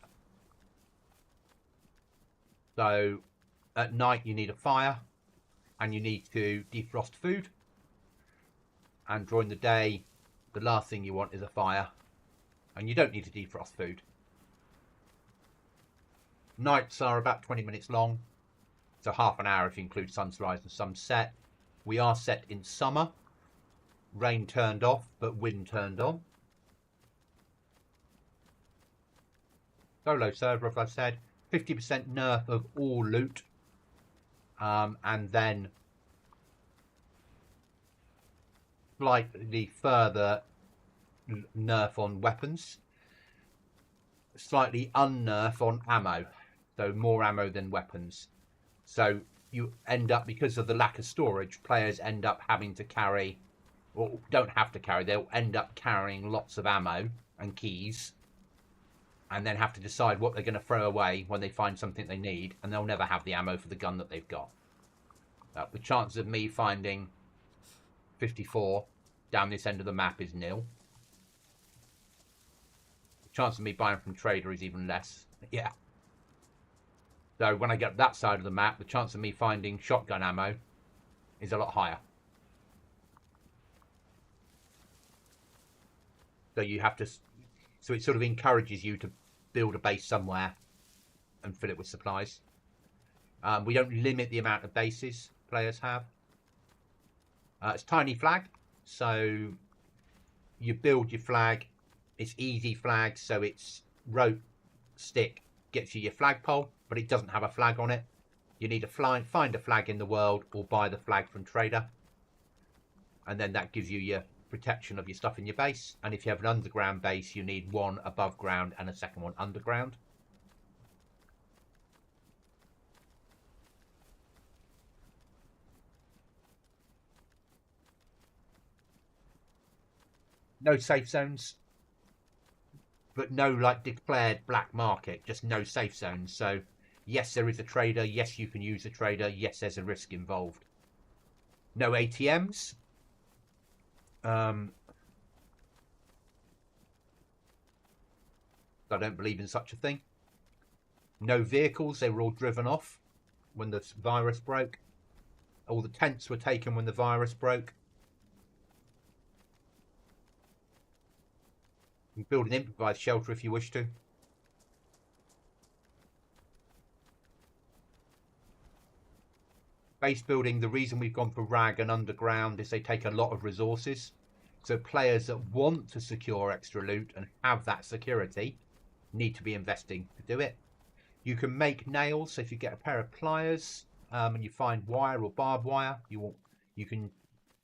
So at night you need a fire and you need to defrost food. And during the day, the last thing you want is a fire and you don't need to defrost food. Nights are about 20 minutes long. So half an hour if you include sunrise and sunset. We are set in summer. Rain turned off, but wind turned on. Solo server, as I've said. 50% nerf of all loot. And then slightly further nerf on weapons. Slightly unnerf on ammo. So more ammo than weapons. So you end up, because of the lack of storage, players end up having to carry, or don't have to carry, they'll end up carrying lots of ammo and keys and then have to decide what they're going to throw away when they find something they need, and they'll never have the ammo for the gun that they've got. The chance of me finding 54 down this end of the map is nil. The chance of me buying from Trader is even less. Yeah. So when I get that side of the map, the chance of me finding shotgun ammo is a lot higher. So you have to, so it sort of encourages you to build a base somewhere and fill it with supplies. We don't limit the amount of bases players have. It's tiny flag, so you build your flag. It's easy flag, so it's rope, stick, gets you your flagpole, but it doesn't have a flag on it. You need to find a flag in the world or buy the flag from Trader. And then that gives you your protection of your stuff in your base. And if you have an underground base, you need one above ground and a second one underground. No safe zones, but no like declared black market, just no safe zones. So yes, there is a trader. Yes, you can use a trader. Yes, there's a risk involved. No ATMs. I don't believe in such a thing. No vehicles. They were all driven off when the virus broke. All the tents were taken when the virus broke. You can build an improvised shelter if you wish to. Base building, the reason we've gone for RAG and underground is they take a lot of resources. So players that want to secure extra loot and have that security need to be investing to do it. You can make nails. So if you get a pair of pliers and you find wire or barbed wire, you can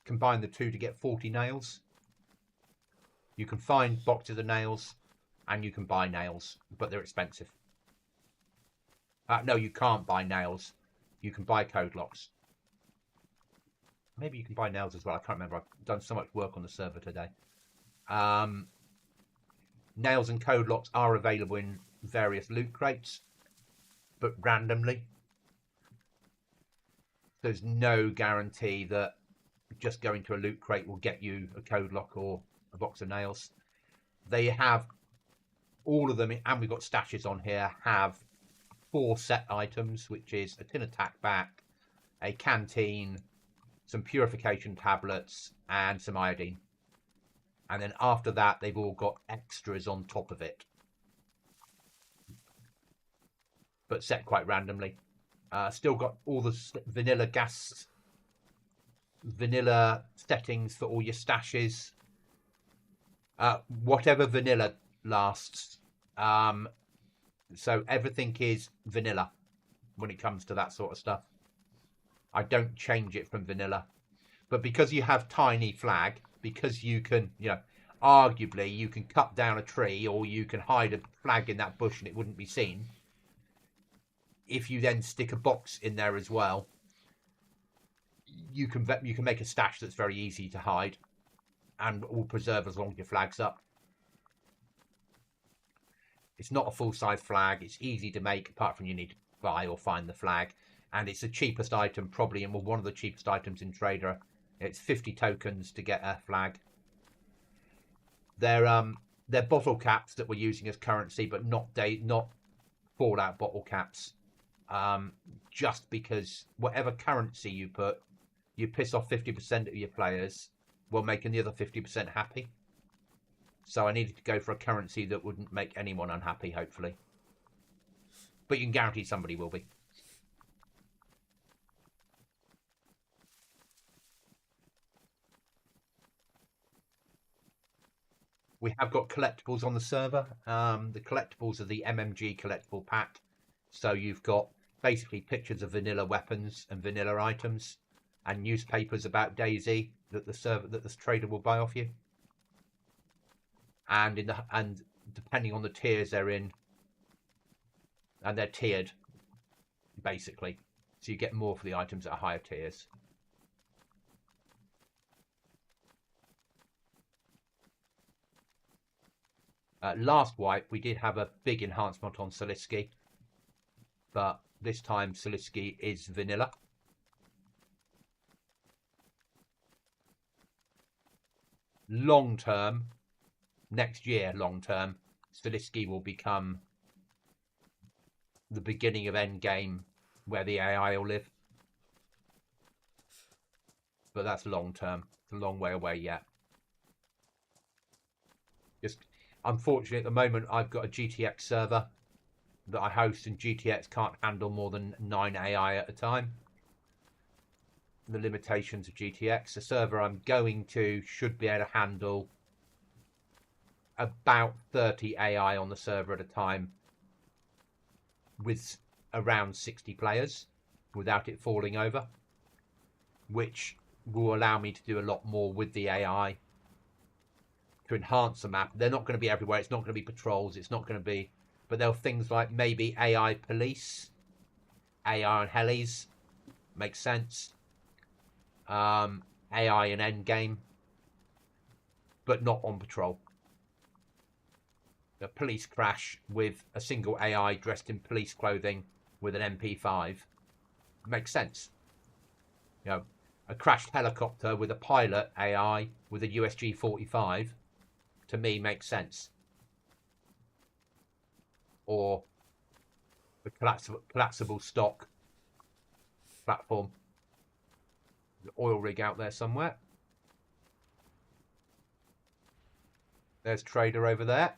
combine the two to get 40 nails. You can find boxes of nails and you can buy nails, but they're expensive. No, you can't buy nails. You can buy code locks. Maybe you can buy nails as well. I can't remember. I've done so much work on the server today. Nails and code locks are available in various loot crates, but randomly. There's no guarantee that just going to a loot crate will get you a code lock or a box of nails. They have all of them, and we've got stashes on here, have 4 set items, which is a tin attack back, a canteen, some purification tablets, and some iodine. And then after that, they've all got extras on top of it, but set quite randomly. Still got all the vanilla settings for all your stashes. Whatever vanilla lasts. So everything is vanilla when it comes to that sort of stuff. I don't change it from vanilla. But because you have tiny flag, because you can, arguably you can cut down a tree or you can hide a flag in that bush and it wouldn't be seen. If you then stick a box in there as well, you can make a stash that's very easy to hide and will preserve as long as your flag's up. It's not a full-size flag. It's easy to make, apart from you need to buy or find the flag. And it's the cheapest item, probably, and one of the cheapest items in Trader. It's 50 tokens to get a flag. They're bottle caps that we're using as currency, but not Fallout bottle caps. Just because whatever currency you put, you piss off 50% of your players, while making the other 50% happy. So I needed to go for a currency that wouldn't make anyone unhappy, hopefully. But you can guarantee somebody will be. We have got collectibles on the server. The collectibles are the MMG collectible pack. So you've got basically pictures of vanilla weapons and vanilla items and newspapers about DayZ that the trader will buy off you. And depending on the tiers they're in, and they're tiered, basically. So you get more for the items at higher tiers. Last wipe, we did have a big enhancement on Saliski, but this time Saliski is vanilla. Long term, next year, Saliski will become the beginning of endgame where the AI will live. But that's long term. It's a long way away yet. Just unfortunately, at the moment, I've got a GTX server that I host, and GTX can't handle more than 9 AI at a time. The limitations of GTX. The server I'm going to should be able to handle about 30 AI on the server at a time with around 60 players without it falling over, which will allow me to do a lot more with the AI to enhance the map. They're not going to be everywhere. It's not going to be patrols. It's not going to be, but there are things like maybe AI police, AI and helis, makes sense. AI in endgame, but not on patrol. The police crash with a single AI dressed in police clothing with an MP5 makes sense. A crashed helicopter with a pilot AI with a USG-45 to me makes sense. Or the collapsible stock platform. The oil rig out there somewhere. There's Trader over there.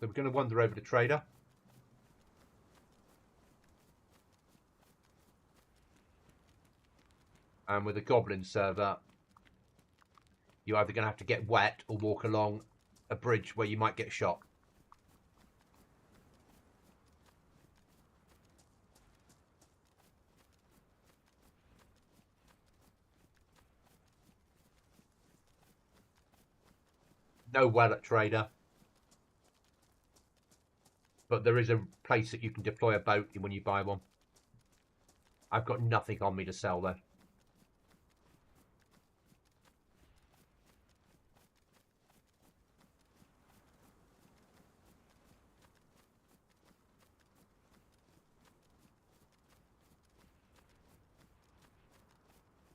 So we're going to wander over to Trader. And with a Goblin server, you're either going to have to get wet or walk along a bridge where you might get shot. No well at Trader. But there is a place that you can deploy a boat when you buy one. I've got nothing on me to sell though.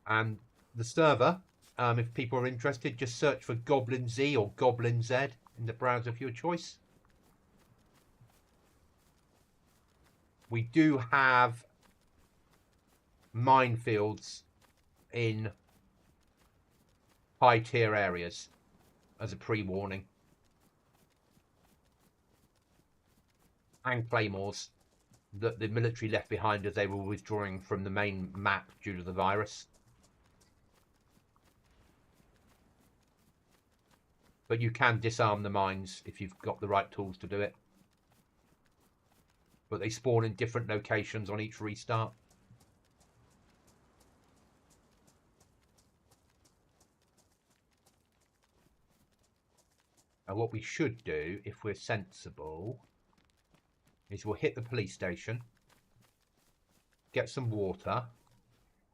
And the server, if people are interested, just search for Goblin Z or Goblin Z in the browser of your choice. We do have minefields in high tier areas as a pre-warning. And claymores that the military left behind as they were withdrawing from the main map due to the virus. But you can disarm the mines if you've got the right tools to do it. But they spawn in different locations on each restart. And what we should do, if we're sensible, is we'll hit the police station, get some water,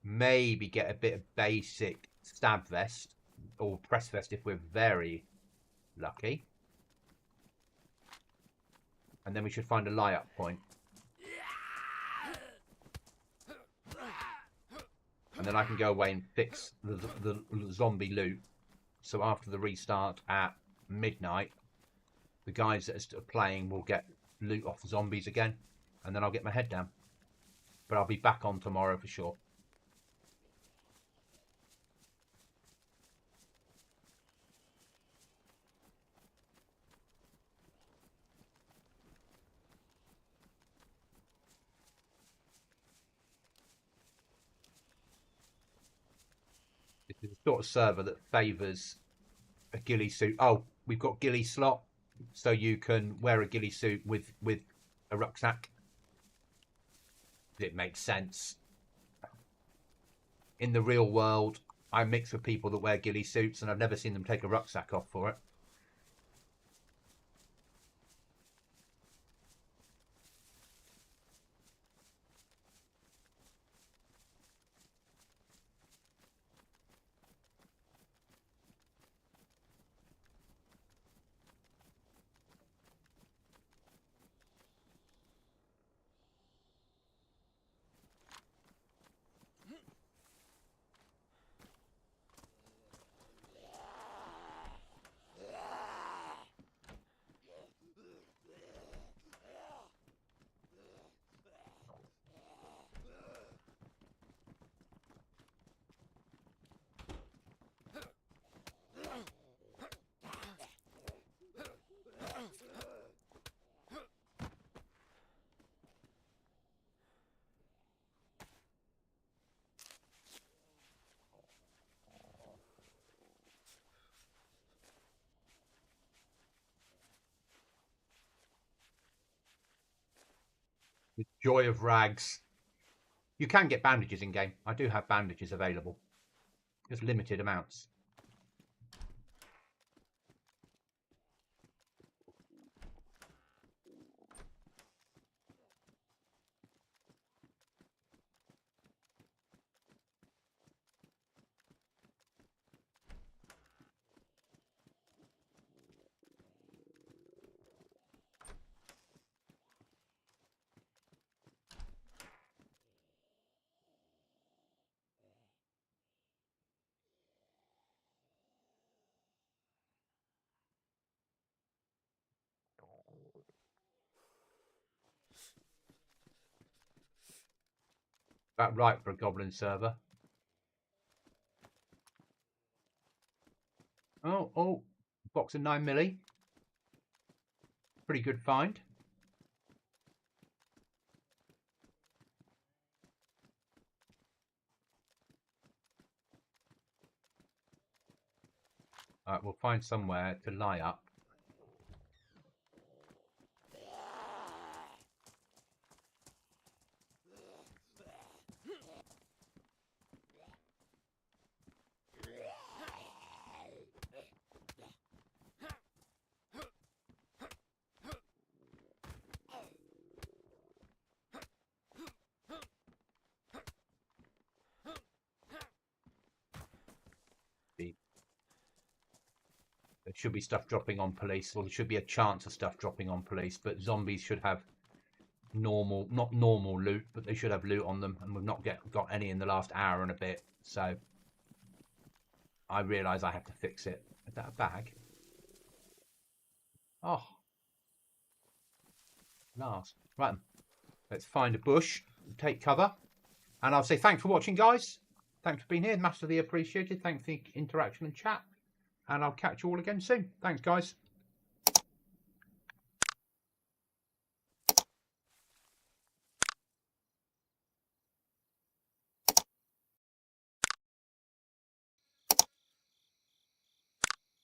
maybe get a bit of basic stab vest or press vest if we're very lucky. And then we should find a lie-up point. And then I can go away and fix the zombie loot. So after the restart at midnight, the guys that are still playing will get loot off the zombies again. And then I'll get my head down. But I'll be back on tomorrow for sure. This is the sort of server that favours a ghillie suit. Oh, we've got ghillie slot, so you can wear a ghillie suit with a rucksack. It makes sense. In the real world, I mix with people that wear ghillie suits, and I've never seen them take a rucksack off for it. The joy of rags. You can get bandages in game. I do have bandages available. Just limited amounts. About right for a Goblin server. Oh, box of 9mm. Pretty good find. Alright, we'll find somewhere to lie up. There should be stuff dropping on police, or there should be a chance of stuff dropping on police, but zombies should have normal, not normal loot, but they should have loot on them, and we've not got any in the last hour and a bit, so I realise I have to fix it. Is that a bag? Oh. Last. Right. Let's find a bush, take cover. And I'll say thanks for watching, guys. Thanks for being here. Massively appreciated. Thanks for the interaction and chat. And I'll catch you all again soon. Thanks, guys.